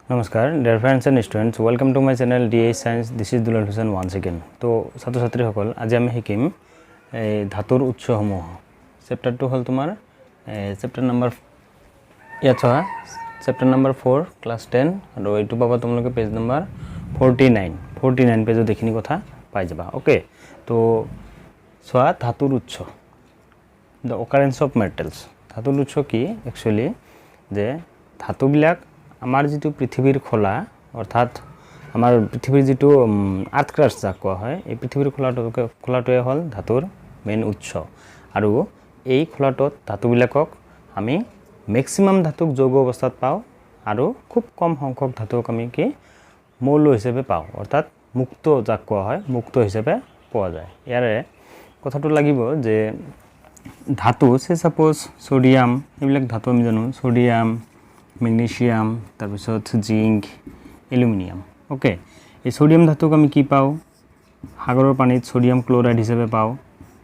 नमस्कार dear friends and students, welcome to my channel DA Science. This is Dulal Hussain once again. तो ছাত্ৰ ছাত্ৰীসকল আজি আমি শিকিম ধাতুৰ উৎসসমূহ। চেপ্টাৰটো হ'ল তোমাৰ চেপ্টাৰ নম্বৰ ইয়াত চোৱা চেপ্টাৰ নম্বৰ 4 ক্লাছ 10 আৰু এইটো পাবা তোমালোকে পেজ নম্বৰ 49 পেজত এইখিনি কথা পাই যাবা। ওকে, তো চোৱা ধাতুৰ উৎস, the occurrence of metals। ধাতুৰ উৎস কি একচুয়ালি যে ধাতুবিলাক আমাৰ যেটো পৃথিৱীৰ খোলা অৰ্থাৎ আমাৰ পৃথিৱীৰ যেটো আৰ্থ ক্ৰাষ্ট যাক কোৱা হয়, এই পৃথিৱীৰ খোলাটোৱে হ'ল ধাতুৰ মেইন উৎস। আৰু এই খোলাটোত ধাতুবিলাকক আমি ম্যাক্সিমাম ধাতুক যৌগ অৱস্থাত পাওঁ আৰু খুব কম সংখ্যক ধাতুক আমি কি মৌল হিচাপে পাওঁ, অৰ্থাৎ মুক্ত যাক কোৱা হয় মুক্ত হিচাপে পোৱা যায়। ইয়াৰে কথাটো লাগিব যে ধাতু সে সাপোজ সোডিয়াম, এইবিলাক ধাতু আমি জানো সোডিয়াম, মেগনেসিয়াম, তাৰপিছত জিংক, এলুমিনিয়াম। ওকে, এই সোডিয়াম ধাতুক আমি কি পাওঁ সাগৰৰ পানীত সোডিয়াম ক্লোৰাইড হিচাপে পাওঁ।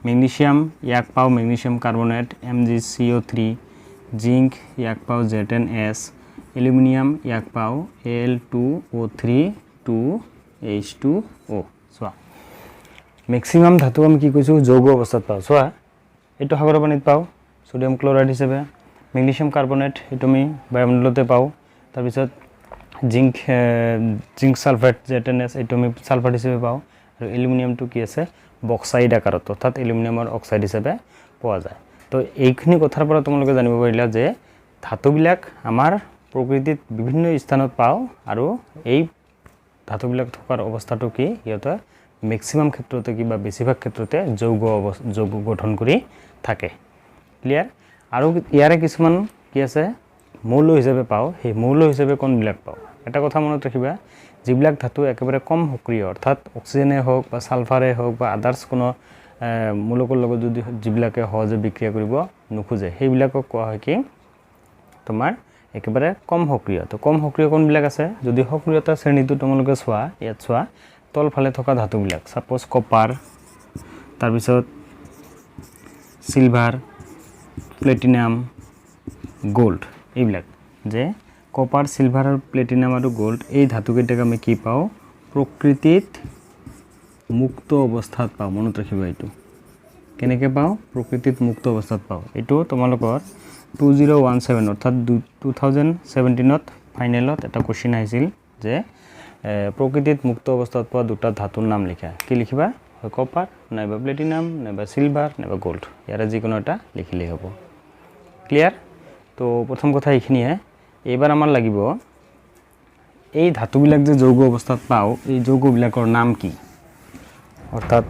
মেগনেসিয়াম ইয়াক পাওঁ মেগনেসিয়াম কাৰ্বনেট MgCO3, জিংক ইয়াক পাওঁ ZnS, এলুমিনিয়াম ইয়াক পাওঁ Al2O3 2H2O। চোৱা ম্যাক্সিমাম ধাতু আমি কি কৈছো যৌগ অৱস্থাত পাওঁ। চোৱা এইটো সাগৰৰ পানীত পাওঁ সোডিয়াম ক্লোৰাইড হিচাপে, মেগনেসিয়াম কাৰ্বনেট এইটো আমি বায়ুমণ্ডলতে পাওঁ, তাৰপিছত জিংক সালফেট ZnS এইটো আমি সালফাৰ হিচাপে পাওঁ, আৰু এলুমিনিয়ামটো কি আছে বক্সাইড আকাৰত অৰ্থাৎ এলুমিনিয়ামৰ অক্সাইড হিচাপে পোৱা যায়। তো এইখিনি কথাৰ পৰা তোমালোকে জানিব পাৰিলা যে ধাতুবিলাক আমাৰ প্ৰকৃতিত বিভিন্ন স্থানত পাওঁ আৰু এই ধাতুবিলাক থকাৰ অৱস্থাটো কি ইহঁতে ম্যাক্সিমাম ক্ষেত্ৰতে কিবা বেছিভাগ ক্ষেত্ৰতে যৌগ গঠন কৰি থাকে। ক্লিয়াৰ? আৰু ইয়াৰে কিছুমান কি আছে মৌল হিচাপে পাওঁ, সেই মৌল হিচাপে কোনবিলাক পাওঁ এটা কথা মনত ৰাখিবা, যিবিলাক ধাতু একেবাৰে কম সক্ৰিয় অৰ্থাৎ অক্সিজেনে হওক বা সালফাৰে হওক বা আদাৰ্স কোনো মৌলকৰ লগত যদি যিবিলাকে সহজে বিক্ৰিয়া কৰিব নোখোজে সেইবিলাকক কোৱা হয় কি তোমাৰ একেবাৰে কম সক্ৰিয়। তো কম সক্ৰিয় কোনবিলাক আছে যদি সক্ৰিয়তা শ্ৰেণীটো তোমালোকে চোৱা, ইয়াত চোৱা তলফালে থকা ধাতুবিলাক সাপোজ কপাৰ, তাৰপিছত সিলভাৰ, প্লেটিনাম, গোল্ড, এইবিলাক যে কপাৰ, সিলভাৰ আৰু প্লেটিনাম আৰু গোল্ড এই ধাতুকেইটাক আমি কি পাওঁ প্ৰকৃতিত মুক্ত অৱস্থাত পাওঁ। মনত ৰাখিবা এইটো কেনেকৈ পাওঁ প্ৰকৃতিত মুক্ত অৱস্থাত পাওঁ। এইটো তোমালোকৰ 2017 অৰ্থাৎ 2017ত ফাইনেলত এটা কোৱেশ্চন আহিছিল যে প্ৰকৃতিত মুক্ত অৱস্থাত পোৱা দুটা ধাতুৰ নাম লিখা। কি লিখিবা কপাৰ নাইবা প্লেটিনাম নাইবা সিলভাৰ নাইবা গোল্ড, ইয়াৰে যিকোনো এটা লিখিলেই হ'ব। ক্লিয়াৰ? তো প্ৰথম কথা এইখিনিয়ে। এইবাৰ আমাৰ লাগিব এই ধাতুবিলাক যে যৌগ অৱস্থাত পাওঁ এই যৌগবিলাকৰ নাম কি, অৰ্থাৎ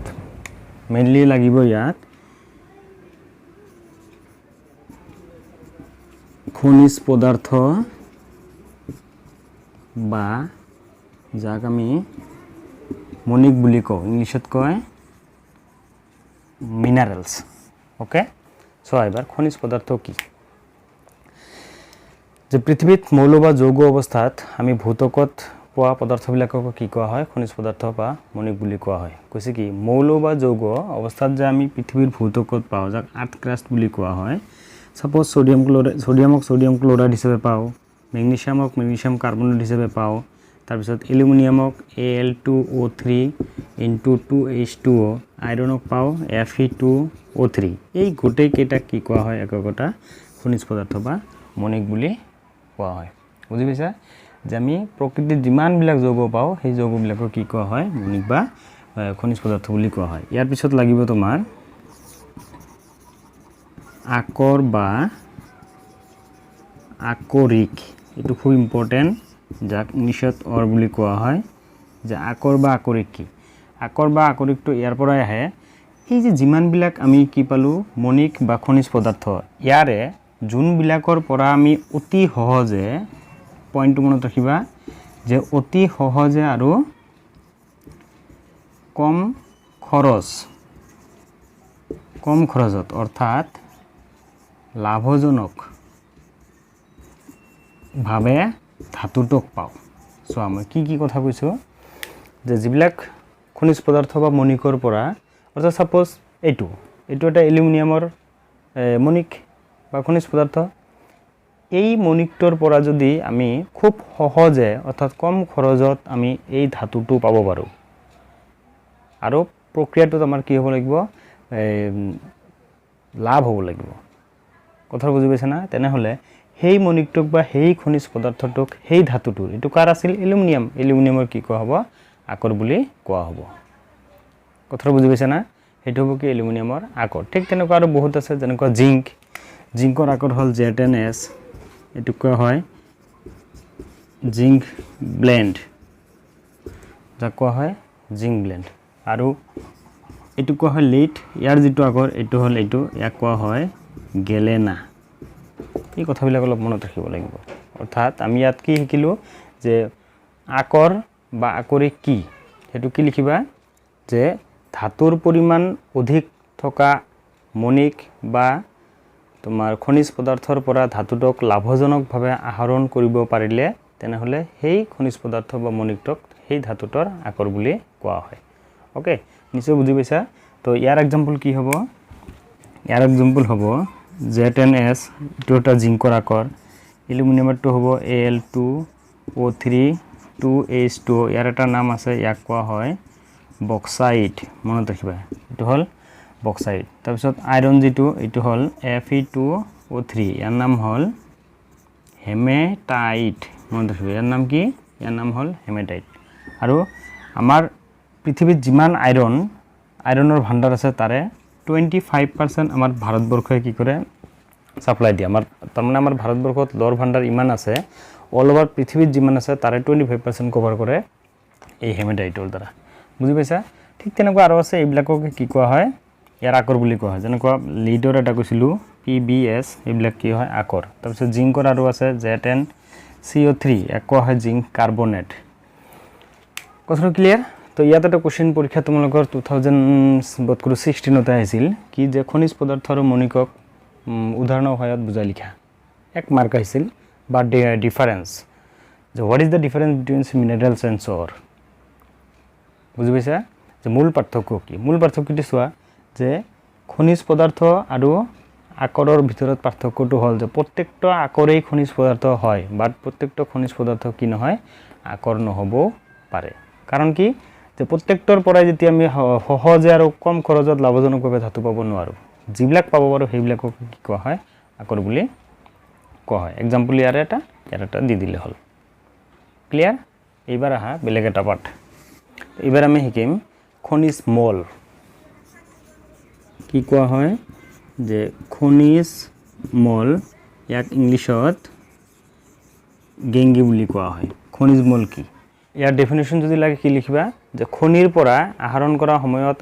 মেইনলি লাগিব ইয়াত খনিজ পদাৰ্থ বা যাক আমি মণিক বুলি কওঁ, ইংলিছত কয় মিনাৰেলছ। ওকে, চোৱা এবাৰ খনিজ পদাৰ্থ কি যে পৃথিৱীত মৌল বা যৌগ অৱস্থাত আমি ভূতকত পোৱা পদাৰ্থবিলাকক কি কোৱা হয় খনিজ পদাৰ্থ বা মণিক বুলি কোৱা হয়। কৈছে কি মৌল বা যৌগ অৱস্থাত যে আমি পৃথিৱীৰ ভূতকত পাওঁ যাক আৰ্থ ক্ৰাষ্ট বুলি কোৱা হয়। সাপোজ সোডিয়ামক সোডিয়াম ক্লোৰাইড হিচাপে পাওঁ, মেগনেসিয়ামক মেগনেসিয়াম কাৰ্বনেট হিচাপে পাওঁ, তাৰপিছত এলুমিনিয়ামক Al2O3 2H2O, আইৰণক পাওঁ Fe2O3। এই গোটেইকেইটাক কি কোৱা হয় একোটা খনিজ পদাৰ্থ বা মণিক বুলি কোৱা হয়। বুজি পাইছা যে আমি প্ৰকৃতিত যিমানবিলাক যৌগ পাওঁ সেই যৌগবিলাকক কি কোৱা হয় মণিক বা খনিজ পদাৰ্থ বুলি কোৱা হয়। ইয়াৰ পিছত লাগিব তোমাৰ আকৰ বা আকৰিক, এইটো খুব ইম্পৰ্টেণ্ট যাক ইংলিছত অৰ বুলি কোৱা হয়। যে আকৰ বা আকৰিক কি, আকৰ বা আকৰিকটো ইয়াৰ পৰাই আহে এই যে যিমানবিলাক আমি কি পালোঁ মণিক বা খনিজ পদাৰ্থ ইয়াৰে যোনবিলাকৰ পৰা আমি অতি সহজে পইণ্টটো মনত ৰাখিবা যে অতি সহজে আৰু কম খৰচত অৰ্থাৎ লাভজনক ভাৱে ধাতুটোক পাওঁ। চোৱা মই কি কথা কৈছোঁ যে যিবিলাক খনিজ পদাৰ্থ বা মণিকৰ পৰা অৰ্থাৎ সাপোজ এইটো এটা এলুমিনিয়ামৰ মণিক বা খনিজ পদাৰ্থ, এই মণিকটোৰ পৰা যদি আমি খুব সহজে অৰ্থাৎ কম খৰচত আমি এই ধাতুটো পাব পাৰোঁ আৰু প্ৰক্ৰিয়াটোত আমাৰ কি হ'ব লাগিব লাভ হ'ব লাগিব কথা বুজি পাইছা না তেনেহলে সেই মণিকটোক বা সেই খনিজ পদাৰ্থটোক সেই ধাতুটোৰ এটো কাৰ আছিল এলুমিনিয়ামৰ কি কোৱা হ'ব আকৰ বুলি কোৱা হ'ব কথা বুজি পাইছা না হেতু হ'ব কি এলুমিনিয়ামৰ আকৰ ঠিক তেনেকুৱা আৰু বহুত আছে যেনেকুৱা জিংকৰ আকৰ হল Z10S এটো কোৱা হয় জিংক ব্লেন্ড যা কোৱা হয় জিংক ব্লেন্ড আৰু এটো কোৱা হয় লিড ইয়াৰ যেটো আকৰ এটো হল এটো ইয়াক কোৱা হয় গেলেনা এই কথাবিলাক অলপ মনত ৰাখিব লাগিব অৰ্থাৎ আমি ইয়াত কি শিকিলো যে আকৰ বা আকৰিক কি হেতু কি লিখিবা যে ধাতুৰ পৰিমাণ অধিক থকা মণিক বা তোমাৰ খনিজ পদাৰ্থৰ পৰা ধাতুটোক লাভজনকভাৱে আহৰণ কৰিব পাৰিলে তেনেহলে সেই খনিজ পদাৰ্থ বা মণিকটোক সেই ধাতুটোৰ আকৰ বুলি কোৱা হয় ওকে নিশ্চয় বুজি পাইছা তো ইয়াৰ এক্সাম্পল কি হ'ব ইয়াৰ এক্সাম্পল হ'ব Z10S এটো এটা জিংকৰ আকৰ এলুমিনিয়ামটো হ'ব Al2O3 2H2 ইয়াৰ এটা নাম আছে ইয়াক কোৱা হয় বক্সাইট মনত ৰাখিবা এটো হল বক্সাইট তাৰপিছত আইৰন যেটো এটো হল Fe2O3 ইয়াৰ নাম হল হেমেটাইট মনত ৰাখিবা ইয়াৰ নাম কি ইয়াৰ নাম হল হেমেটাইট আৰু আমাৰ পৃথিৱীত যিমান আইৰনৰ ভাণ্ডাৰ আছে তাৰে 25% আমাৰ ভাৰতবৰ্ষই কি কৰে সাপ্লাই দিয়ে আমাৰ তাৰমানে আমাৰ ভাৰতবৰ্ষত লৌৰ ভাণ্ডাৰ ইমান আছে অল ওভাৰ পৃথিৱীত যিমান আছে তাৰে 25% কভাৰ কৰে এই হেমেটাইটৰ দ্বাৰা বুজি পাইছা ঠিক তেনেকুৱা আৰু আছে এইবিলাকক কি কোৱা হয় ইয়াৰ আকৰ বুলি কোৱা হয় যেনেকুৱা লিডৰ এটা কৈছিলো PBS এইবিলাক কি হয় আকৰ তাৰপিছত জিংকৰ আৰু আছে Z10CO3 এক কোৱা হয় জিংক কাৰ্বনেট কথাটো ক্লিয়াৰ তো ইয়াত এটা কোশ্চেন পৰীক্ষা তোমালোকৰ 2016 তে আহিছিল কি যে খনিজ পদাৰ্থ আৰু মণিকক উদাহৰণৰ সহায়ত বুজাই লিখা এক মাৰ্ক আহিছিল বা ডিফাৰেন্স যে what is the difference between minerals and সৰ বুজি পাইছা যে মূল পাৰ্থক্য কি মূল পাৰ্থক্যটো চোৱা যে খনিজ পদাৰ্থ আৰু আকৰৰ ভিতৰত পাৰ্থক্যটো হল যে প্ৰত্যেকটা আকৰেই খনিজ পদাৰ্থ হয় বাট প্ৰত্যেকটা খনিজ পদাৰ্থ কি নহয় আকৰ নহব পাৰে কাৰণ কি যে প্ৰত্যেকটাৰ পৰাই যেতিয়া আমি সহজে আৰু কম খৰচত লাভজনকভাৱে ধাতু পাব নোৱাৰো যিবিলাক পাব পাৰো সেইবিলাকক কি কোৱা হয় আকৰ বুলি কোৱা হয় এক্সাম্পল ইয়াৰ এটা দি দিলে হল ক্লিয়াৰ এইবাৰ আহা বেলেগ এটা পাঠ এইবাৰ আমি শিকিম খনিজ মল কি কোৱা হয় যে খনিজ মল ইয়াক ইংলিছত গেংগি বুলি কোৱা হয় খনিজ মল কি ইয়াৰ ডেফিনেশন যদি লাগে কি লিখিবা যে খনিৰ পৰা আহৰণ কৰা সময়ত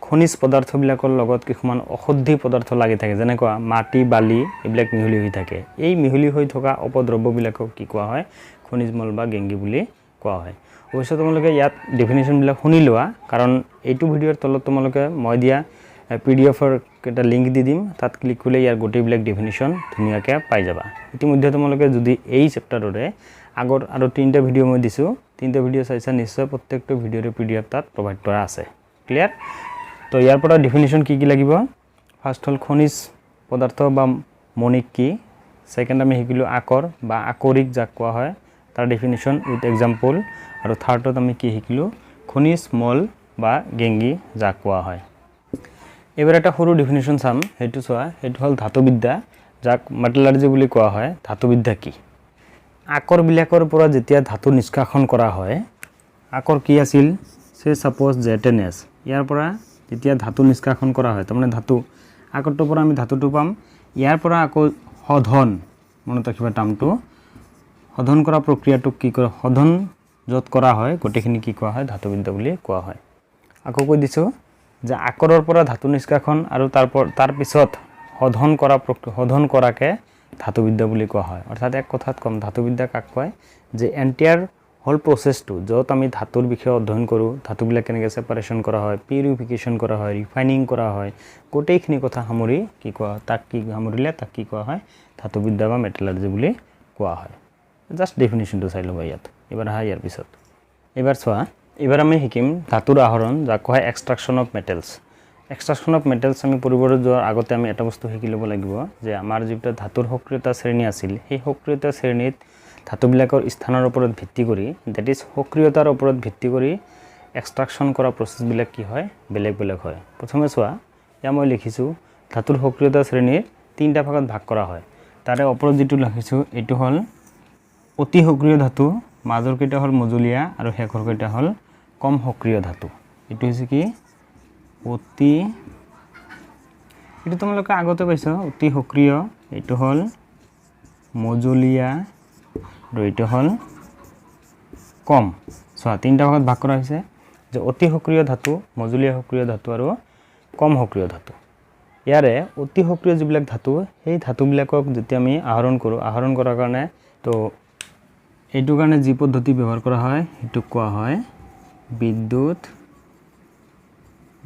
খনিজ পদাৰ্থবিলাকৰ লগত কিছুমান অশুদ্ধি পদাৰ্থ লাগি থাকে যেনেকুৱা মাটি বালি এইবিলাক মিহলি হৈ থাকে এই মিহলি হৈ থকা অপদ্ৰব্যবিলাকক কি কোৱা হয় খনিজ মল বা গেংগি বুলি কোৱা হয় অৱশ্যে তোমালোকে ইয়াত ডেফিনেশন বিলাক শুনি লোৱা কাৰণ এইটো ভিডিওৰ তলত তোমালোকে মই দিয়া পিডিএফৰ এটা লিংক দি দিম তাত ক্লিক কৰিলে ইয়াৰ গোটেইবিলাক ডেফিনেশন ধুনীয়াকৈ পাই যাবা ইতিমধ্যে তোমালোকে যদি এই চেপ্টাৰৰে আগৰ আৰু তিনটা ভিডিও মই দিছো তিনটা ভিডিও চাইছা নিশ্চয় প্ৰত্যেকটো ভিডিওৰে পিডিএফ তাত প্ৰভাইড কৰা আছে ক্লিয়াৰ তো ইয়াৰ পৰা ডেফিনেশন কি লাগিব ফাৰ্স্ট হল খনিজ পদাৰ্থ বা মণিক কি সেকেন্ড আমি শিকিলো আকৰ বা আকৰিক যাক কোৱা হয় তাৰ ডেফিনেশন উইথ এক্সাম্পল আৰু থাৰ্ডত আমি কি শিকিলো খনিজ মল বা গেংগি যাক কোৱা হয় এবাৰ এটা সৰু ডেফিনেশন চাম হেতু চোৱা হেতু হল ধাতুবিদ্যা যাক মেটালাৰ্জি বুলি কোৱা হয় ধাতুবিদ্যা কি আকৰ বিলাকৰ পৰা যেতিয়া ধাতু নিষ্কাশন কৰা হয় আকৰ কি আছিল সে সাপোজ Z10S ইয়াৰ পৰা যেতিয়া ধাতু নিষ্কাশন কৰা হয় তাৰমানে ধাতু আকৰটোৰ পৰা আমি ধাতুটো পাম ইয়াৰ পৰা আকৌ শোধন মনত ৰাখিবা টামটো শোধন কৰা প্ৰক্ৰিয়াটো কি কৰে শোধন যত কৰা হয় গোটেইখিনি কি কোৱা হয় ধাতুবিদ্যা বুলি কোৱা হয় আকৌ কৈ দিছো যে আকৰৰ পৰা ধাতু নিষ্কাশন আৰু তাৰ পিছত শোধন কৰাকে ধাতুবিদ্যা বুলি কোৱা হয় অৰ্থাৎ এক কথাত কম ধাতুবিদ্যা কাক কয় যে এন্টায়াৰ হোল প্ৰসেসটো যত আমি ধাতুৰ বিষয়ে অধ্যয়ন কৰো ধাতুবিলাক কেনেকৈ সেপাৰেশন কৰা হয় পিউৰিফিকেশন কৰা হয় ৰিফাইনিং কৰা হয় গোটেইখিনি কথা সামৰি কি কোৱা তাক কি সামৰিলে তাক কি কোৱা হয় ধাতুবিদ্যা বা মেটালাৰ্জি বুলি কোৱা হয় জাস্ট ডেফিনেশনটো চাই লবা ইয়াত এবাৰ আহা ইয়াৰ পিছত এবাৰ চোৱা এবাৰ আমি শিকিম ধাতুৰ আহৰণ যাক কোৱা হয় এক্সট্ৰাকশন অফ মেটেলস এক্সট্ৰাকশ্যন অফ মেটেলছ আমি পঢ়িবলৈ যোৱাৰ আগতে আমি এটা বস্তু শিকি ল'ব লাগিব যে আমাৰ যিটো ধাতুৰ সক্ৰিয়তা শ্ৰেণী আছিল সেই সক্ৰিয়তা শ্ৰেণীত ধাতুবিলাকৰ স্থানৰ ওপৰত ভিত্তি কৰি দ্যাট ইজ সক্ৰিয়তাৰ ওপৰত ভিত্তি কৰি এক্সট্ৰাকশ্যন কৰা প্ৰচেছবিলাক কি হয় বেলেগ বেলেগ হয় প্ৰথমে চোৱা ইয়া মই লিখিছোঁ ধাতুৰ সক্ৰিয়তা শ্ৰেণীৰ তিনিটা ভাগত ভাগ কৰা হয় তাৰে ওপৰত যিটো লিখিছোঁ এইটো হ'ল অতি সক্ৰিয় ধাতু মাজৰ কেইটা হ'ল মজলীয়া আৰু শেষৰ কেইটা হ'ল কম সক্ৰিয় ধাতু এইটো হৈছে কি অতি এইটো তোমালোকে আগতে পাইছো অতি সক্ৰিয় এইটো হ'ল মজলীয়া আৰু এইটো হ'ল কম চোৱা তিনিটা ভাগত ভাগ কৰা হৈছে যে অতি সক্ৰিয় ধাতু মজলীয়া সক্ৰিয় ধাতু আৰু কম সক্ৰিয় ধাতু ইয়াৰে অতি সক্ৰিয় যিবিলাক ধাতু সেই ধাতুবিলাকক যেতিয়া আমি আহৰণ কৰাৰ কাৰণে তো এইটো কাৰণে যি পদ্ধতি ব্যৱহাৰ কৰা হয় সেইটো কোৱা হয় বিদ্যুৎ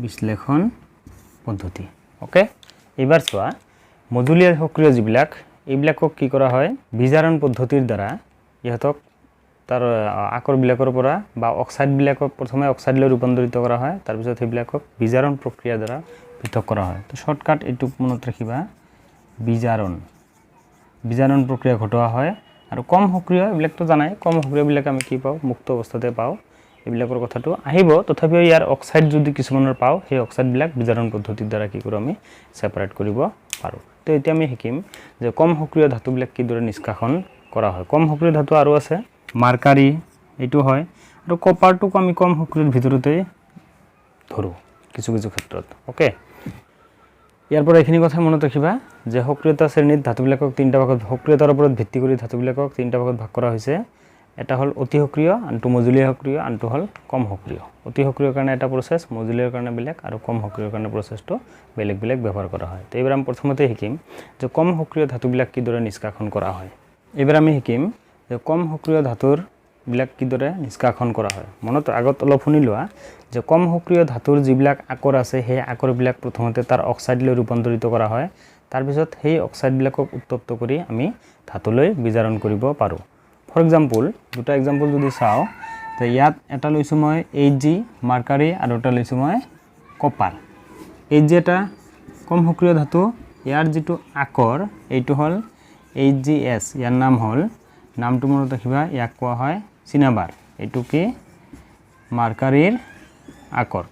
বিশ্লেষণ পদ্ধতি ওকে এবাৰ চোৱা মজলীয়া সক্ৰিয় যিবিলাক এইবিলাকক কি কৰা হয় বিজাৰণ পদ্ধতিৰ দ্বাৰা ইহঁতক তাৰ আকৰবিলাকৰ পৰা বা অক্সাইডবিলাকক প্ৰথমে অক্সাইডলৈ ৰূপান্তৰিত কৰা হয় তাৰপিছত সেইবিলাকক বিজাৰণ প্ৰক্ৰিয়াৰ দ্বাৰা পৃথক কৰা হয় তো শৰ্টকাট এইটো মনত ৰাখিবা বিজাৰণ প্ৰক্ৰিয়া ঘটোৱা হয় আৰু কম সক্ৰিয় এইবিলাকতো জানাই কম সক্ৰিয়বিলাক আমি কি পাওঁ মুক্ত অৱস্থাতে পাওঁ এইবিলাকৰ কথাটো আহিব তথাপিও ইয়াৰ অক্সাইড যদি কিছুমানৰ পাওঁ সেই অক্সাইডবিলাক বিজাৰণ পদ্ধতিৰ দ্বাৰা কি কৰোঁ আমি ছেপাৰেট কৰিব পাৰোঁ তো এতিয়া আমি শিকিম যে কম সক্ৰিয় ধাতুবিলাক কিদৰে নিষ্কাশন কৰা হয় কম সক্ৰিয় ধাতু আৰু আছে মাৰ্কাৰী এইটো হয় আৰু কপাৰটোক আমি কম সক্ৰিয়ৰ ভিতৰতে ধৰোঁ কিছু ক্ষেত্ৰত ওকে ইয়াৰ পৰা এইখিনি কথা মনত ৰাখিবা যে সক্ৰিয়তা শ্ৰেণীত ধাতুবিলাকক তিনিটা ভাগত সক্ৰিয়তাৰ ওপৰত ভিত্তি কৰি ধাতুবিলাকক তিনিটা ভাগত ভাগ কৰা হৈছে এটা হ'ল অতি সক্ৰিয় আনটো মজলীয়া সক্ৰিয় আনটো হ'ল কম সক্ৰিয় অতি সক্ৰিয়ৰ কাৰণে এটা প্ৰচেছ মজলীয়াৰ কাৰণে বেলেগ আৰু কম সক্ৰিয়ৰ কাৰণে প্ৰচেছটো বেলেগ ব্যৱহাৰ কৰা হয় তো এইবাৰ আমি প্ৰথমতে শিকিম যে কম সক্ৰিয় ধাতুবিলাক কিদৰে নিষ্কাশন কৰা হয় এইবাৰ আমি শিকিম যে কম সক্ৰিয় ধাতুৰবিলাক কিদৰে নিষ্কাশন কৰা হয় মনত আগত অলপ শুনি লোৱা যে কম সক্ৰিয় ধাতুৰ যিবিলাক আকৰ আছে সেই আকৰবিলাক প্ৰথমতে তাৰ অক্সাইডলৈ ৰূপান্তৰিত কৰা হয় তাৰপিছত সেই অক্সাইডবিলাকক উত্তপ্ত কৰি আমি ধাতুলৈ বিজাৰণ কৰিব পাৰোঁ ফৰ এক্সাম্পল দুটা এক্সাম্পল যদি চাওঁ তো ইয়াত এটা লৈছোঁ মই Hg মাৰ্কাৰী আৰু এটা লৈছোঁ মই কপাৰ Hg এটা কম সক্ৰিয় ধাতু ইয়াৰ যিটো আকৰ এইটো হ'ল HgS ইয়াৰ নাম হ'ল নামটো মনত ৰাখিবা ইয়াক কোৱা হয় চিনাবাৰ এইটো কি মাৰ্কাৰীৰ আকৰ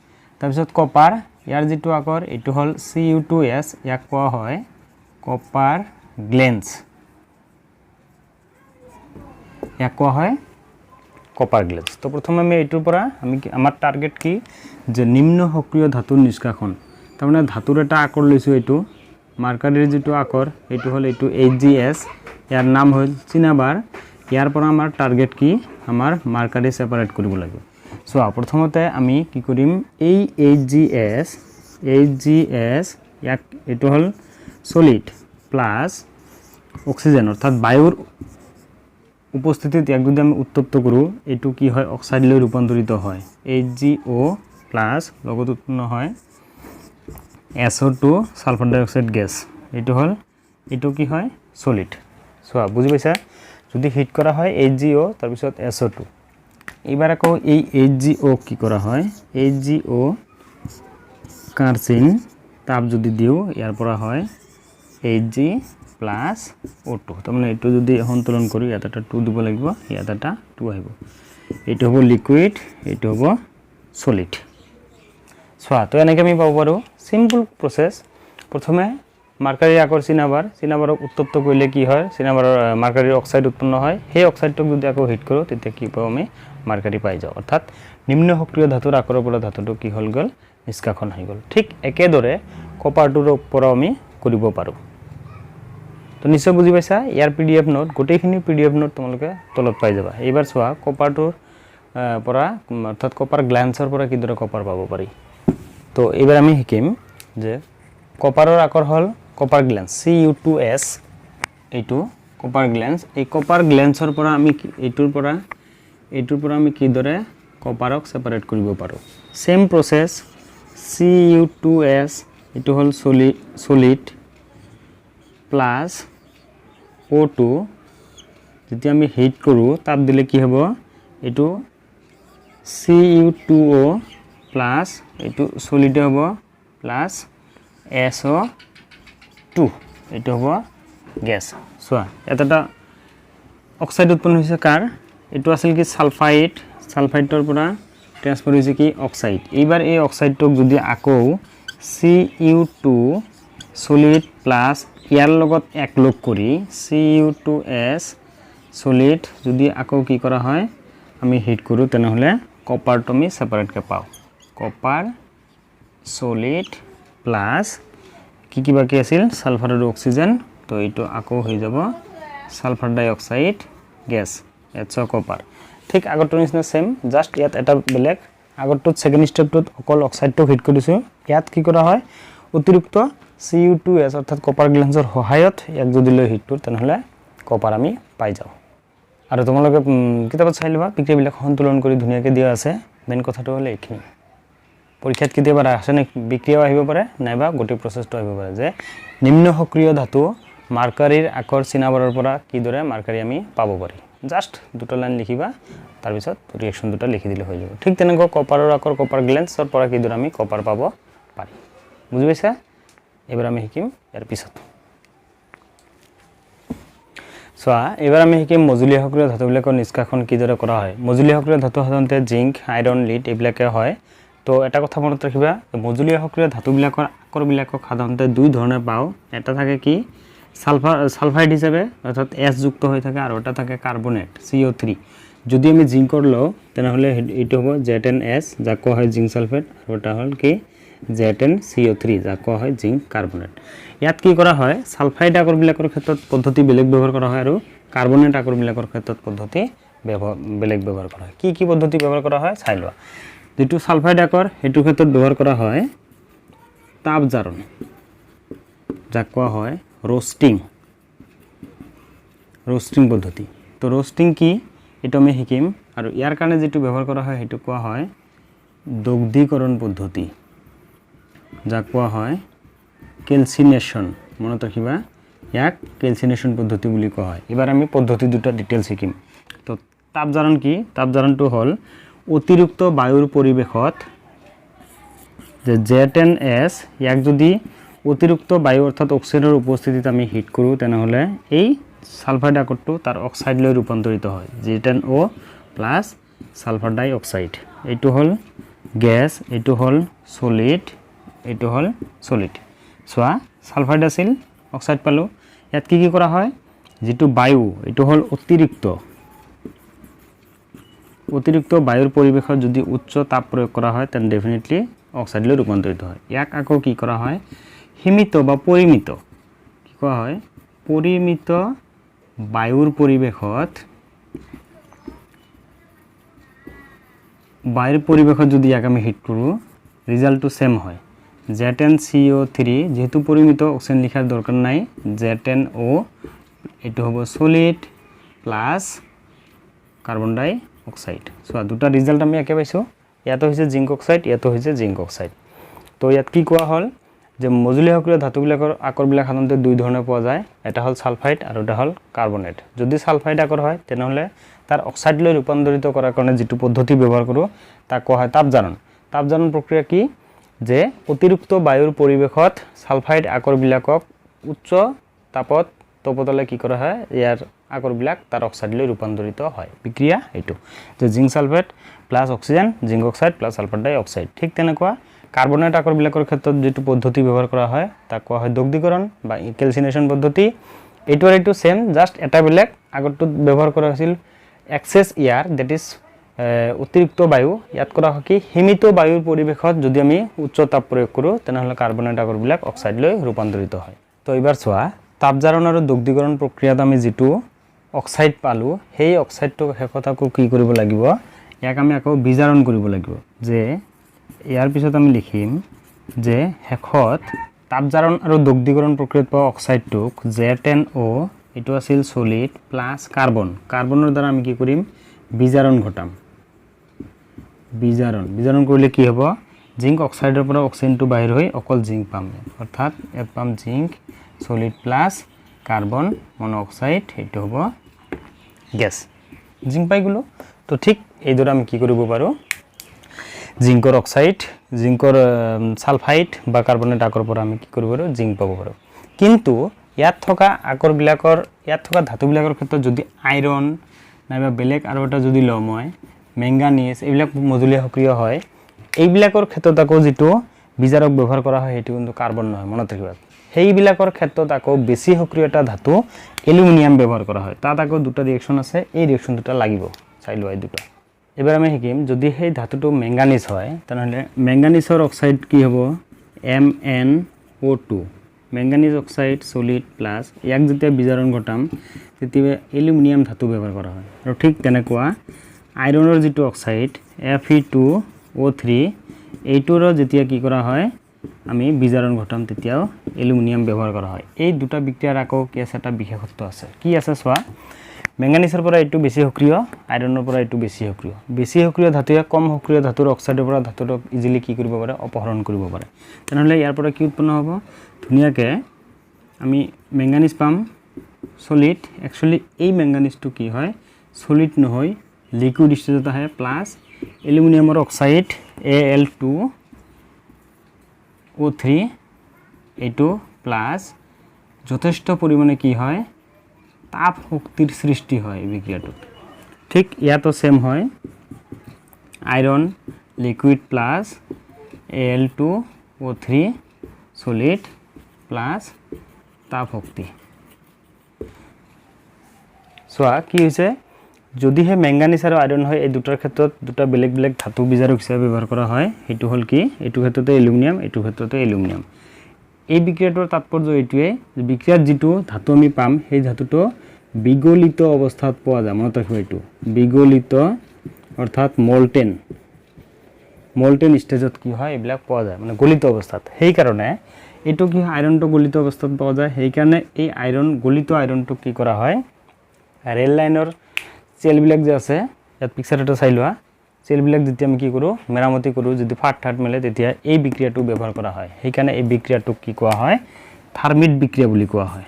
তাৰপিছত কপাৰ ইয়াৰ যিটো আকৰ এইটো হ'ল Cu2S ইয়াক কোৱা হয় কপাৰ গ্লেন্স ইয়াক কোৱা হয় কপাৰ গ্লেন্স তো প্ৰথমে আমি এইটোৰ পৰা আমাৰ টাৰ্গেট কি যে নিম্ন সক্ৰিয় ধাতুৰ নিষ্কাশন তাৰমানে ধাতুৰ এটা আকৰ লৈছোঁ এইটো মাৰ্কাৰীৰ যিটো আকৰ এইটো হ'ল এইটো HgS ইয়াৰ নাম হ'ল চিনাবাৰ ইয়াৰ পৰা আমাৰ টাৰ্গেট কি আমাৰ মাৰ্কাৰী ছেপাৰেট কৰিব লাগিব চোৱা প্ৰথমতে আমি কি কৰিম এই HgS ইয়াক এইটো হ'ল সলিড প্লাছ অক্সিজেন অৰ্থাৎ বায়ুৰ উপস্থিতিত ইয়াক যদি আমি উত্তপ্ত কৰোঁ এইটো কি হয় অক্সাইডলৈ ৰূপান্তৰিত হয় HgO প্লাছ লগত উৎপন্ন হয় SO2 সালফাৰ ডাই অক্সাইড গেছ এইটো কি হয় সলিড চোৱা বুজি পাইছা যদি হিট কৰা হয় HgO তাৰপিছত SO2 এইবাৰ আকৌ এই HgO কি কৰা হয় HgO কাৰ্চিন তাপ যদি দিওঁ ইয়াৰ পৰা হয় Hg প্লাছ O2 তাৰমানে এইটো যদি সন্তুলন কৰি ইয়াত এটা 2 দিব লাগিব ইয়াত এটা 2 আহিব এইটো হ'ব লিকুইড এইটো হ'ব সলিড চোৱা তো এনেকৈ আমি পাব পাৰোঁ সিম্পল প্ৰচেছ প্ৰথমে মাৰ্কাৰীৰ আকৰ চিনাবাৰক উত্তপ্ত কৰিলে কি হয় চিনাবাৰৰ মাৰ্কাৰীৰ অক্সাইড উৎপন্ন হয় সেই অক্সাইডটোক যদি আকৌ হিট কৰোঁ তেতিয়া কি পাওঁ আমি মাৰ্কাৰী পাই যাওঁ অৰ্থাৎ নিম্ন সক্ৰিয় ধাতুৰ আকৰৰ পৰা ধাতুটো কি হ'ল গ'ল নিষ্কাশন হৈ গ'ল ঠিক একেদৰে কপাৰটোৰ পৰা আমি কৰিব পাৰোঁ তো নিশ্চয় বুজি পাইছা ইয়াৰ PDF নোট গোটেইখিনি PDF নোট তোমালোকে তলত পাই যাবা এইবাৰ চোৱা কপাৰটোৰ পৰা অৰ্থাৎ কপাৰ গ্লেন্সৰ পৰা কিদৰে কপাৰ পাব পাৰি তো এইবাৰ আমি শিকিম যে কপাৰৰ আকৰ হ'ল কপাৰ গ্লেন্স Cu2S এইটো কপাৰ গ্লেন্স এই কপাৰ গ্লেন্সৰ পৰা আমি এইটোৰ পৰা আমি কিদৰে কপাৰক ছেপাৰেট কৰিব পাৰোঁ সেম প্ৰচেছ Cu2S এইটো হ'ল সলিড প্লাছ O2 যেতিয়া আমি হিট কৰোঁ তাপ দিলে কি হ'ব এইটো Cu2O প্লাছ এইটো সলিডে হ'ব প্লাছ SO2 এইটো হ'ব গেছ চোৱা এটা অক্সাইড উৎপন্ন হৈছে কাৰ এইটো আছিল কি সালফাইডৰ পৰা ট্ৰান্সফাৰ হৈছে কি অক্সাইড এইবাৰ এই অক্সাইডটোক যদি আকৌ Cu2 সলিড প্লাছ ইয়াৰ লগত একলগ কৰি Cu2S সলিড যদি আকৌ কি কৰা হয় আমি হিট কৰো তেনেহলে কপাৰটো আমি সেপাৰেটকৈ পাওঁ কপাৰ সলিড প্লাছ কি বাকি আছিল সালফাৰ আৰু অক্সিজেন তো এইটো আকৌ হৈ যাব সালফাৰ ডাই অক্সাইড গেছ এটছ কপাৰ ঠিক আগৰটো নিচিনা সেম জাস্ট ইয়াত এটা বেলেগ আগৰটোত সেকেন্ড স্টেপটোত অকল অক্সাইডটো হিট কৰিছো ইয়াত কি কৰা হয় অতিৰিক্ত Cu2S অৰ্থাৎ কপাৰ গ্লেন্সৰ সহায়ত এক যদি লৈ হিট কৰো তেনেহলে কপাৰ আমি পাই যাওঁ আৰু তোমালোকে কিতাপত চাই লবা বিক্ৰিয়াবিলাক সন্তুলন কৰি ধুনীয়াকৈ দিয়া আছে মেইন কথাটো হলে এইখিনি পৰীক্ষাত কেতিয়াবা আসে নে বিক্ৰিয়াও আহিব পাৰে নাইবা গোটেই প্ৰচেছটো আহিব পাৰে যে নিম্ন সক্ৰিয় ধাতু মাৰ্কাৰীৰ আকৰ চিনাবাৰৰ পৰা কিদৰে মাৰ্কাৰী আমি পাব পাৰি জাস্ট দুটা লাইন লিখিবা তাৰ পিছত ৰিঅ্যাকশন দুটা লিখি দিলে হৈ যাব ঠিক তেনেকৈ কপাৰৰ আকৰ কপাৰ গ্লেন্সৰ পৰা কিদৰে আমি কপাৰ পাব পাৰি বুজি পাইছা এবাৰ আমি শিকিম ইয়াৰ পিছত সোয়া এবাৰ আমি শিকিম মজুলীয় সক্ৰিয় ধাতুবিলাকৰ নিষ্কাশন কিদৰে কৰা হয় মজুলীয় সক্ৰিয় ধাতু সাধাৰণতে জিংক আইৰন লিড এইবিলাকে হয় তো এটা কথা মনত ৰাখিবা মজুলীয় সক্ৰিয় ধাতুবিলাকৰ আকৰবিলাকক সাধাৰণতে দুই ধৰণে পাও এটা থাকে কি সালফাইড হিচাপে অৰ্থাৎ S যুক্ত হৈ থাকে আৰু এটা থাকে কাৰ্বনেট CO3 যদি আমি জিংকৰ লও তেনেহলে এইটো হ'ব Z10S যাক কোৱা হয় জিংক সালফেট আৰু এটা হল কি Z10CO3 যাক কোৱা হয় জিংক কাৰ্বনেট ইয়াত কি কৰা হয় সালফাইড আকৰবিলাকৰ ক্ষেত্ৰত পদ্ধতি বেলেগ ব্যৱহাৰ কৰা হয় আৰু কাৰ্বনেট আকৰবিলাকৰ ক্ষেত্ৰত পদ্ধতি বেলেগ ব্যৱহাৰ কৰা হয় কি পদ্ধতি ব্যৱহাৰ কৰা হয় চাই লোৱা যেটো সালফাইড আকৰ হেতু ক্ষেত্ৰত ব্যৱহাৰ কৰা হয় তাপ জাৰণ যাক কোৱা হয় ৰোস্টিং পদ্ধতি তো ৰোস্টিং কি এটা আমি শিকিম আৰু ইয়াৰ কাৰণে যেটো ব্যৱহাৰ কৰা হয় হেতু কোৱা হয় দগ্ধীকৰণ পদ্ধতি যাক কোৱা হয় ক্যালচিনেশন মনত ৰাখিবা ইয়াক ক্যালচিনেশন পদ্ধতি বুলি কোৱা হয় এবাৰ আমি পদ্ধতি দুটা ডিটেইলছ শিকিম তো তাপ জাৰণ কি তাপ জাৰণটো হল অতিৰিক্ত বায়ুৰ পৰিবেশত যে Z10S ইয়াক যদি অতিৰিক্ত বায়ু অৰ্থাৎ অক্সিজেনৰ উপস্থিতিত আমি হিট কৰো তেনেহলে এই সালফাইড আকৰটো তাৰ অক্সাইড লৈ ৰূপান্তৰিত হয় Z10O প্লাস সালফার ডাই অক্সাইড এইটো হল গ্যাস এইটো হল সলিড এইটো হল সলিড সোয়া সালফাইড আছিল অক্সাইড পালো ইয়াত কি কৰা হয় যেটো বায়ু এইটো হল অতিৰিক্ত বায়ুৰ পৰিবেশত যদি উচ্চ তাপ প্ৰয়োগ কৰা হয় তেন ডেফিনেটলি অক্সাইড লৈ ৰূপান্তৰিত হয় ইয়াক আকৌ কি কৰা হয় সীমিত বা পৰিমিত কি কোৱা হয় পৰিমিত বায়ুৰ পৰিবেশত যদি ইয়াক আমি হিট কৰো ৰিজাল্টটো সেম হয় Z10CO3 যেহেতু পৰিমিত অক্সিজেন লিখাৰ দৰকাৰ নাই Z10O এইটো হ'ব সলিড প্লাস কাৰ্বন ডাই অক্সাইড সো দুটা ৰিজাল্ট আমি একে পাইছো ইয়াতো হৈছে জিংক অক্সাইড ইয়াতো হৈছে জিংক অক্সাইড তো ইয়াত কি কোৱা হল যে মজুলীয় সক্ৰিয় ধাতুবিলাকৰ আকৰবিলাক সাধাৰণতে দুই ধৰণে পোৱা যায় এটা হল সালফাইড আৰু এটা হল কাৰ্বনেট যদি সালফাইড আকৰ হয় তেনেহলে তাৰ অক্সাইড লৈ ৰূপান্তৰিত কৰাৰ কাৰণে যেটো পদ্ধতি ব্যৱহাৰ কৰো তাক কোৱা হয় তাপ জাৰণ প্ৰক্ৰিয়া কি যে অতিৰিক্ত বায়ুৰ পৰিবেশত সালফাইড আকৰবিলাকক উচ্চ তাপত তপতলে কি কৰা হয় ইয়াৰ আকৰবিলাক তাৰ অক্সাইড লৈ ৰূপান্তৰিত হয় বিক্ৰিয়া এইটো যে zinc sulphate plus oxygen zinc oxide plus sulphur dioxide ঠিক তেনেকুৱা কাৰ্বনেট আকৰবিলাকৰ ক্ষেত্ৰত যেটো পদ্ধতি ব্যৱহাৰ কৰা হয় তাক কোৱা হয় দগ্ধীকৰণ বা ক্যালচিনেশন পদ্ধতি এইটো সেম জাস্ট এটা বেলেগ আগৰটো ব্যৱহাৰ কৰা হৈছিল এক্সেস এয়াৰ দ্যাট ইজ অতিৰিক্ত বায়ু ইয়াত কৰা হয় কি সীমিত বায়ুৰ পৰিবেশত যদি আমি উচ্চ তাপ প্ৰয়োগ কৰো তেনেহলে কাৰ্বনেট আকৰবিলাক অক্সাইড লৈ ৰূপান্তৰিত হয় তো এবাৰ চোৱা তাপ জাৰণ আৰু দগ্ধীকৰণ প্ৰক্ৰিয়াত আমি যেটো অক্সাইড পালো সেই অক্সাইডটো শেষত আকৌ কি কৰিব লাগিব ইয়াক আমি আকৌ বিজাৰণ কৰিব লাগিব যে ইয়াৰ পিছত আমি লিখিম যে শেষত তাপ জাৰণ আৰু দগ্ধীকৰণ প্ৰক্ৰিয়াত পোৱা অক্সাইডটোক Z10O এটো আছিল সলিড প্লাস কাৰ্বনৰ দ্বাৰা আমি কি কৰিম বিজাৰণ ঘটাম বিজাৰণ কৰিলে কি হ'ব জিংক অক্সাইডৰ পৰা অক্সিজেনটো বাহিৰ হৈ অকল জিংক পাম অৰ্থাৎ ইয়াত পাম zinc solid plus carbon monoxide এটো হ'ব গ্যাস জিংক পাই গলো তো ঠিক এইদৰে আমি কি কৰিব পাৰো জিংকৰ অক্সাইড জিংকৰ সালফাইড বা কাৰ্বনেট আকৰৰ পৰা আমি কি কৰিব পাৰোঁ জিংক পাব পাৰোঁ কিন্তু ইয়াত থকা আকৰবিলাকৰ ইয়াত থকা ধাতুবিলাকৰ ক্ষেত্ৰত যদি আইৰণ নাইবা বেলেগ আৰু এটা যদি লওঁ মই মেংগানিজ এইবিলাক মজুলীয়া সক্ৰিয় হয় এইবিলাকৰ ক্ষেত্ৰত আকৌ যিটো বিজাৰক ব্যৱহাৰ কৰা হয় সেইটো কিন্তু কাৰ্বন নহয় মনত ৰাখিবা সেইবিলাকৰ ক্ষেত্ৰত আকৌ বেছি সক্ৰিয় এটা ধাতু এলুমিনিয়াম ব্যৱহাৰ কৰা হয় তাত আকৌ দুটা ৰিয়েকচন আছে এই ৰিয়েকচন দুটা লাগিব চাই লোৱা এই দুটা এবাৰ আমি শিকিম যদি সেই ধাতুটো মেংগানিজ হয় তেনেহ'লে মেংগানিজৰ অক্সাইড কি হ'ব MnO2 manganese oxide solid plus ইয়াক যেতিয়া বিজাৰণ ঘটাম তেতিয়া এলুমিনিয়াম ধাতু ব্যৱহাৰ কৰা হয় আৰু ঠিক তেনেকুৱা আইৰণৰ যিটো অক্সাইড Fe2O3 এইটোৰ যেতিয়া কি কৰা হয় আমি বিজাৰণ ঘটাম তেতিয়াও এলুমিনিয়াম ব্যৱহাৰ কৰা হয় এই দুটা বিক্ৰিয়াৰ আকৌ কি আছে এটা বিশেষত্ব আছে কি আছে চোৱা মেংগানিজৰ পৰা এইটো বেছি সক্ৰিয় আইৰণৰ পৰা এইটো বেছি সক্ৰিয় ধাতুৱে কম সক্ৰিয় ধাতুৰ অক্সাইডৰ পৰা ধাতুটো ইজিলি কি কৰিব পাৰে অপহৰণ কৰিব পাৰে তেনেহ'লে ইয়াৰ পৰা কি উৎপন্ন হ'ব ধুনীয়াকৈ আমি মেংগানিজ পাম সলিড একচুয়ালি এই মেংগানিজটো কি হয় সলিড নহয় লিকুইড ষ্টেজত আহে প্লাছ এলুমিনিয়ামৰ অক্সাইড Al2O3 এইটো প্লাছ যথেষ্ট পৰিমাণে কি হয় তাপ শক্তিৰ সৃষ্টি হয় এই বিক্ৰিয়াটোত ঠিক ইয়াতো সেম হয় iron liquid plus Al2O3 solid plus তাপ শক্তি চোৱা কি হৈছে যদিহে মেংগানিজ আৰু আইৰন হয় এই দুটাৰ ক্ষেত্ৰত দুটা বেলেগ বেলেগ ধাতু বিজাৰক হিচাপে ব্যৱহাৰ কৰা হয় সেইটো হ'ল কি এইটো ক্ষেত্ৰতে এলুমিনিয়াম এইটো ক্ষেত্ৰতে এলুমিনিয়াম এই বিক্ৰিয়াটোৰ তাৎপৰ্য এইটোৱে যে বিক্ৰিয়াত যিটো ধাতু আমি পাম সেই ধাতুটো বিগলিত অৱস্থাত পোৱা যায় মনত ৰাখিব এইটো বিগলিত অৰ্থাৎ মল্টেন ষ্টেজত কি হয় এইবিলাক পোৱা যায় মানে গলিত অৱস্থাত সেই কাৰণে এইটো কি আইৰণটো গলিত অৱস্থাত পোৱা যায় সেই কাৰণে এই আইৰণ গলিত আইৰণটো কি কৰা হয় ৰেল লাইনৰ চেলবিলাক যে আছে ইয়াত পিকচাৰ এটা চাই লোৱা চেলবিলাক যেতিয়া আমি কি কৰোঁ মেৰামতি কৰোঁ যদি ফাট মেলে তেতিয়া এই বিক্ৰিয়াটো ব্যৱহাৰ কৰা হয় সেইকাৰণে এই বিক্ৰিয়াটোক কি কোৱা হয় থাৰ্মিট বিক্ৰিয়া বুলি কোৱা হয়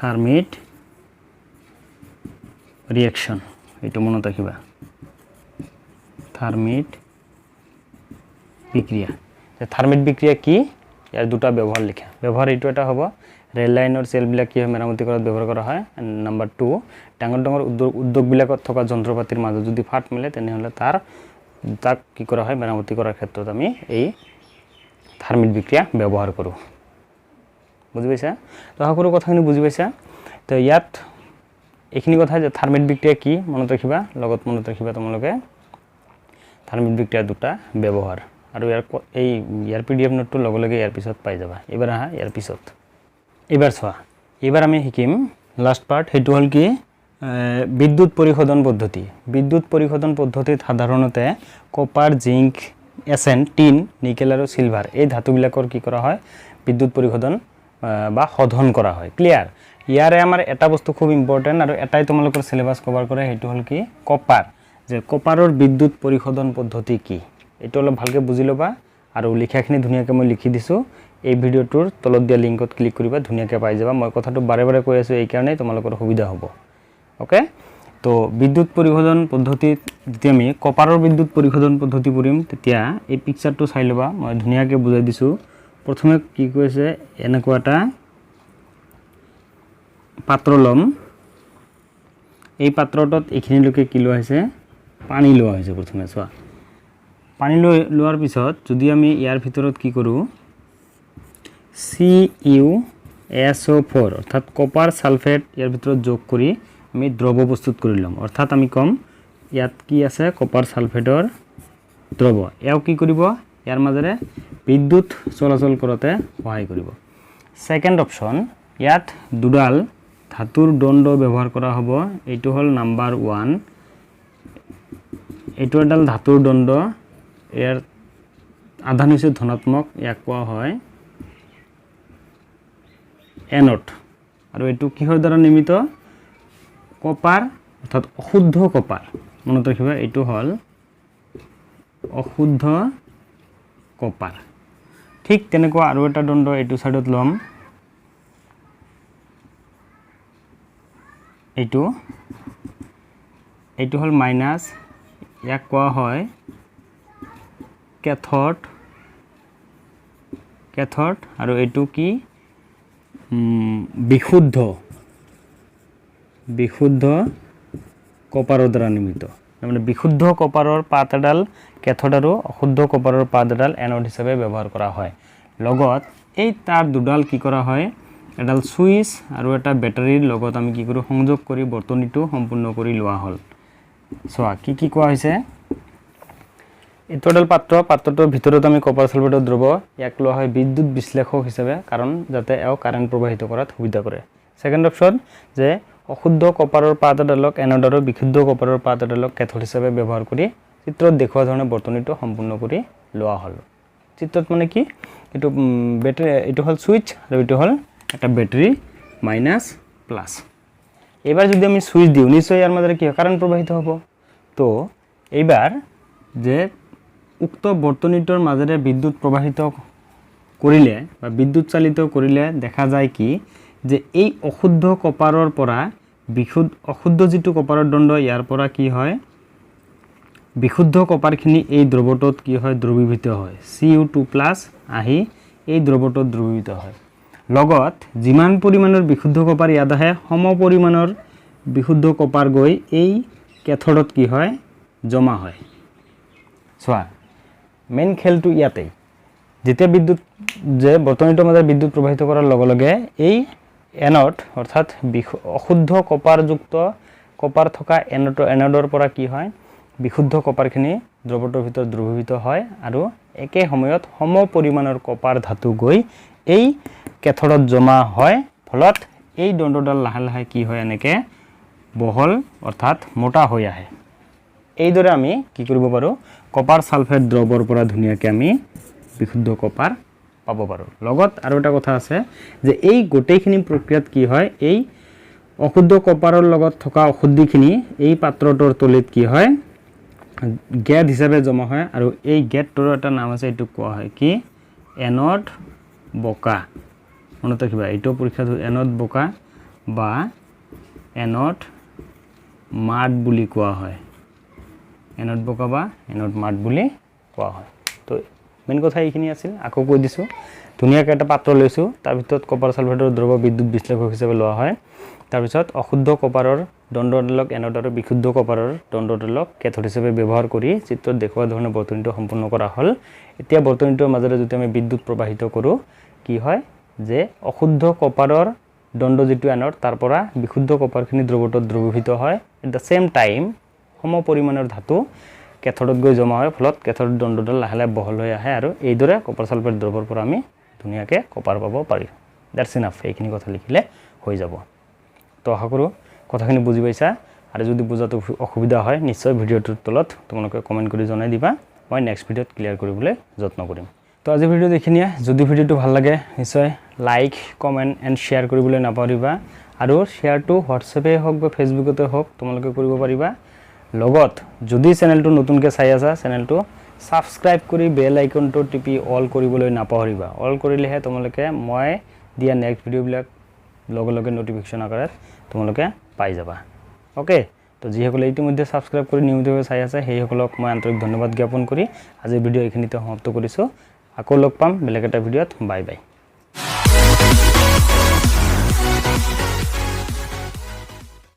থাৰ্মিট ৰিয়েকশ্যন এইটো মনত ৰাখিবা থাৰ্মিট বিক্ৰিয়া থাৰ্মিট বিক্ৰিয়া কি ইয়াৰ দুটা ব্যৱহাৰ লিখা ব্যৱহাৰ এইটো এটা হ'ব ৰেল লাইনৰ চেলবিলাক কি হয় মেৰামতি কৰাত ব্যৱহাৰ কৰা হয় নাম্বাৰ 2 ডাঙৰ ডাঙৰ উদ্যোগবিলাকত থকা যন্ত্ৰপাতিৰ মাজত যদি ফাট মেলে তেনেহ'লে তাক কি কৰা হয় মেৰামতি কৰাৰ ক্ষেত্ৰত আমি এই থাৰ্মিট বিক্ৰিয়া ব্যৱহাৰ কৰোঁ বুজি পাইছা তো সকলো কথাখিনি বুজি পাইছা তো ইয়াত এইখিনি কথা যে থাৰ্মিট বিক্ৰিয়া কি মনত ৰাখিবা লগত মনত ৰাখিবা তোমালোকে থাৰ্মিট বিক্ৰিয়া দুটা ব্যৱহাৰ আৰু ইয়াৰ PDF নোটটো লগে লগে ইয়াৰ পিছত পাই যাবা এবাৰ আহা ইয়াৰ পিছত এবাৰ চোৱা এবাৰ আমি শিকিম লাষ্ট পাৰ্ট সেইটো হ'ল কি বিদ্যুৎ পৰিশোধন পদ্ধতিত সাধাৰণতে কপাৰ জিংক এচেন টিন নিকেল আৰু সিলভাৰ এই ধাতুবিলাকৰ কি কৰা হয় বিদ্যুৎ পৰিশোধন বা শোধন কৰা হয় ক্লিয়াৰ ইয়াৰে আমাৰ এটা বস্তু খুব ইম্পৰ্টেণ্ট আৰু এটাই তোমালোকৰ সিলেবাস কভাৰ কৰে সেইটো হ'ল কি কপাৰ যে কপাৰৰ বিদ্যুৎ পৰিশোধন পদ্ধতি কি এইটো অলপ ভালকৈ বুজি ল'বা আৰু লিখাখিনি ধুনীয়াকৈ মই লিখি দিছোঁ এই ভিডিঅ'টোৰ তলত দিয়া লিংকত ক্লিক কৰিবা ধুনীয়াকৈ পাই যাবা মই কথাটো বাৰে বাৰে কৈ আছোঁ এই কাৰণেই তোমালোকৰ সুবিধা হ'ব ওকে তো বিদ্যুৎ পৰিশোধন পদ্ধতিত যেতিয়া আমি কপাৰৰ বিদ্যুৎ পৰিশোধন পদ্ধতি পঢ়িম তেতিয়া এই পিকচাৰটো চাই ল'বা মই ধুনীয়াকৈ বুজাই দিছোঁ প্ৰথমে কি কৈছে এনেকুৱা এটা পাত্ৰ ল'ম এই পাত্ৰটোত এইখিনিলৈকে কি লোৱা হৈছে পানী লোৱা হৈছে প্ৰথমে চোৱা পানী লোৱাৰ পিছত যদি আমি ইয়াৰ ভিতৰত কি কৰোঁ CuSO4 অৰ্থাৎ কপাৰ সালফেট ইয়াৰ ভিতৰত যোগ কৰি আমি দ্ৰৱ প্ৰস্তুত কৰি ল'ম অৰ্থাৎ আমি কম ইয়াত কি আছে কপাৰ সালফেটৰ দ্ৰৱ এও কি কৰিব ইয়াৰ মাজেৰে বিদ্যুৎ চলাচল কৰোঁতে সহায় কৰিব সেকেন্ড অপশন ইয়াত দুডাল ধাতুৰ দণ্ড ব্যৱহাৰ কৰা হ'ব এইটো হ'ল নাম্বাৰ 1 এইটো এডাল ধাতুৰ দণ্ড ইয়াৰ আধান হৈছে ধনাত্মক ইয়াক কোৱা হয় এনড আৰু এইটো কিহৰ দ্বাৰা নিৰ্মিত কপাৰ অৰ্থাৎ অশুদ্ধ কপাৰ মনত ৰাখিবা এইটো হ'ল অশুদ্ধ কপাৰ ঠিক তেনেকুৱা আৰু এটা দণ্ড এইটো সাইডত লম এইটো হ'ল মাইনাস ইয়াক কোৱা হয় কেথড আৰু এইটো কি বিশুদ্ধ কপাৰৰ দ্বাৰা নিৰ্মিত মানে বিশুদ্ধ কপাৰৰ পাত এডাল কেথড আৰু অশুদ্ধ কপাৰৰ পাত এডাল এনড হিচাপে ব্যৱহাৰ কৰা হয় লগত এই তাৰ দুডাল কি কৰা হয় এডাল সুইচ আৰু এটা বেটাৰীৰ লগত আমি কি কৰো সংযোগ কৰি বৰ্তনীটো সম্পূৰ্ণ কৰি লোৱা হ'ল সোৱা কি কোৱা হৈছে এই টোটাল পাত্ৰটোৰ ভিতৰত আমি কপাৰ সালফেটৰ দ্ৰৱ ইয়াক লোৱা হয় বিদ্যুৎ বিশ্লেষক হিচাপে কাৰণ যাতে এও কাৰেন্ট প্ৰবাহিত কৰাত সুবিধা কৰে সেকেন্ড অপচন যে অশুদ্ধ কপাৰৰ পাত এডালক এনড আৰু বিশুদ্ধ কপাৰৰ পাত এডালক কেথড হিচাপে ব্যৱহাৰ কৰি চিত্ৰত দেখুওৱা ধৰণে বৰ্তনীটো সম্পূৰ্ণ কৰি লোৱা হ'ল চিত্ৰত মানে কি এটো ব্যাটারি এটো হল সুইচ আর এটো হল একটা ব্যাটারি মাইনাস প্লাস এবার যদি আমি সুইচ দিই নিশ্চয়ই এর মধ্যে কি কারেন্ট প্রবাহিত হবে তো এইবার যে উক্ত বৰ্তনীটোৰ মাজেৰে বিদ্যুৎ প্ৰবাহিত কৰিলে বা বিদ্যুৎ চালিত কৰিলে দেখা যায় কি যে এই অশুদ্ধ কপাৰৰ পৰা অশুদ্ধ যেটো কপাৰৰ দণ্ড ইয়াৰ পৰা কি হয় বিশুদ্ধ কপাৰখিনি এই দ্ৰৱটোত কি হয় দ্ৰৱীভূত হয় Cu2+ আহি এই দ্ৰৱটোত দ্ৰৱীভূত হয় লগত যিমান পৰিমাণৰ বিশুদ্ধ কপাৰ ইয়াত আহে সম পৰিমাণৰ বিশুদ্ধ কপাৰ গৈ এই কেথডত কি হয় জমা হয় সোৱা মেইন খেলটো ইয়াতে যেতিয়া বিদ্যুৎ যে বৰ্তনীটোৰ মাজত বিদ্যুৎ প্ৰবাহিত কৰাৰ লগে লগে এই এনড অৰ্থাৎ অশুদ্ধ কপাৰযুক্ত কপাৰ থকা এনডৰ পৰা কি হয় বিশুদ্ধ কপাৰখিনি দ্ৰৱটোৰ ভিতৰত দ্ৰৱীভূত হয় আৰু একে সময়ত সম পৰিমাণৰ কপাৰ ধাতু গৈ এই কেথডত জমা হয় ফলত এই দণ্ডডাল লাহে লাহে কি হয় এনেকে বহল অৰ্থাৎ মোটা হৈ আহে এইদৰে আমি কি কৰিব পাৰো কপাৰ সালফেট দ্ৰৱৰ পৰা ধুনিয়াকে আমি বিশুদ্ধ কপাৰ পাব পাৰো লগত আৰু এটা কথা আছে যে এই গোটেইখিনি প্ৰক্ৰিয়াত কি হয় এই অশুদ্ধ কপাৰৰ লগত থকা অশুদ্ধিখিনি এই পাত্ৰটোৰ তলিত কি হয় গেট হিচাপে জমা হয় আৰু এই গেটটোৰ এটা নাম আছে এটো কোৱা হয় কি এনড বকা মনত ৰাখিবা এইটো পৰীক্ষাত এনড বকা বা এনড মাড বুলি কোৱা হয় এনড বকা বা এনড মাড বুলি কোৱা হয় তো মেইন কথা এইখিনি আছিল আকৌ কৈ দিছো ধুনিয়াকে এটা পাত্ৰ লৈছো তাৰ ভিতৰত কপাৰ সালফেটৰ দ্ৰৱ বিদ্যুৎ বিশ্লেষক হিচাপে লোৱা হয় তাৰ পিছত অশুদ্ধ কপাৰৰ দণ্ডডালক এনড আৰু বিশুদ্ধ কপাৰৰ দণ্ডডালক কেথড হিচাপে ব্যৱহাৰ কৰি চিত্ৰত দেখুওৱা ধৰণে বৰ্তনীটো সম্পূৰ্ণ কৰা হ'ল এতিয়া বৰ্তনীটোৰ মাজেৰে যদি আমি বিদ্যুৎ প্ৰবাহিত কৰো কি হয় যে অশুদ্ধ কপাৰৰ দণ্ড যেটো এনড তাৰ পৰা বিশুদ্ধ কপাৰখিনি দ্ৰৱটোত দ্ৰৱীভূত হয় এট দা সেম টাইম সম পৰিমাণৰ ধাতু কেথডত গৈ জমা হয় ফলত কেথডৰ দণ্ডডাল লাহে লাহে বহল হৈ আহে আৰু এইদৰে কপাৰ সালফেট দ্ৰৱৰ পৰা আমি ধুনিয়াকে কপাৰ পাব পাৰি দ্যাটস ইনাফ এইখিনি কথা লিখিলে হৈ যাব তো আশা কৰো কথাখিনি বুজি পাইছা আৰু যদি বুজাটো অসুবিধা হয় নিশ্চয় ভিডিওটোৰ তলত তোমালোকে কমেন্ট কৰি জনাই দিবা মই নেক্সট ভিডিওত ক্লিয়াৰ কৰিবলৈ যত্ন কৰিম তো আজি ভিডিও দেখিনিয়া যদি ভিডিওটো ভাল লাগে নিশ্চয় লাইক কমেন্ট এন্ড শেয়াৰ কৰিবলৈ নাপাহৰিবা আৰু শেয়াৰটো হোৱাটছএপে হওক বা ফেসবুকতে হওক তোমালোকে কৰিব পাৰিবা লগত যদি চেনেলটো নতুনকৈ চাই আছা চেনেলটো সাবস্ক্ৰাইব কৰি বেল আইকনটো টিপি অল কৰিবলৈ নাপাহৰিবা অল কৰিলেহে তোমালোকে মই দিয়া নেক্সট ভিডিওবিলাক লগে লগে নোটিফিকেশন আকাৰত তোমালোকে পাই যাবা ওকে তো যিসকলে ইতিমধ্যে সাবস্ক্ৰাইব কৰি নিয়মিতভাৱে চাই আছে সেইসকলক মই আন্তৰিক ধন্যবাদ জ্ঞাপন কৰি আজিৰ ভিডিও এইখিনিতে সমাপ্ত কৰিছো আকৌ লগ পাম বেলেগ এটা ভিডিওত বাই বাই